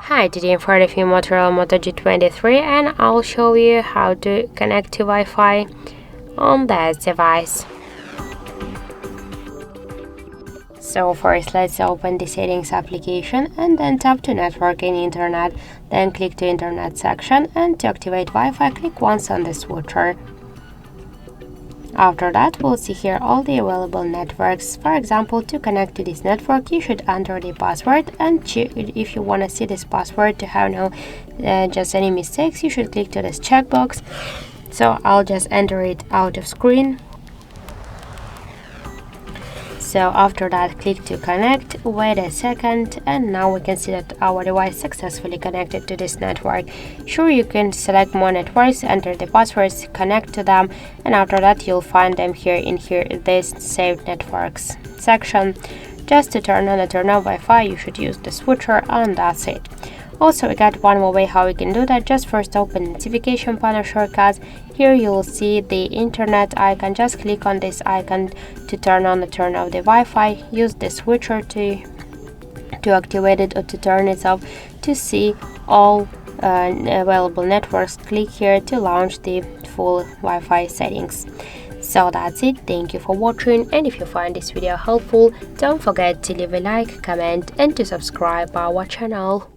Hi, today I'm for the Motorola Moto G23 and I'll show you how to connect to Wi-Fi on this device. So first let's open the settings application and then tap to network and internet, then click to internet section, and to activate Wi-Fi click once on the switcher. After that, we'll see here all the available networks. For example, to connect to this network, you should enter the password, and if you want to see this password to have no just any mistakes, you should click to this checkbox. So I'll just enter it out of screen. So after that, click to connect, wait a second, and now we can see that our device successfully connected to this network. Sure, you can select more networks, enter the passwords, connect to them, and after that you'll find them here in this saved networks section. Just to turn on and turn off Wi-Fi, you should use the switcher, and that's it. Also, we got one more way how we can do that. Just first open notification panel shortcuts. Here you'll see the internet icon. Just click on this icon to turn on and turn off the Wi-Fi. Use the switcher to activate it or to turn it off. To see all available networks, click here to launch the full Wi-Fi settings. So that's it. Thank you for watching, and if you find this video helpful, don't forget to leave a like, comment, and to subscribe our channel.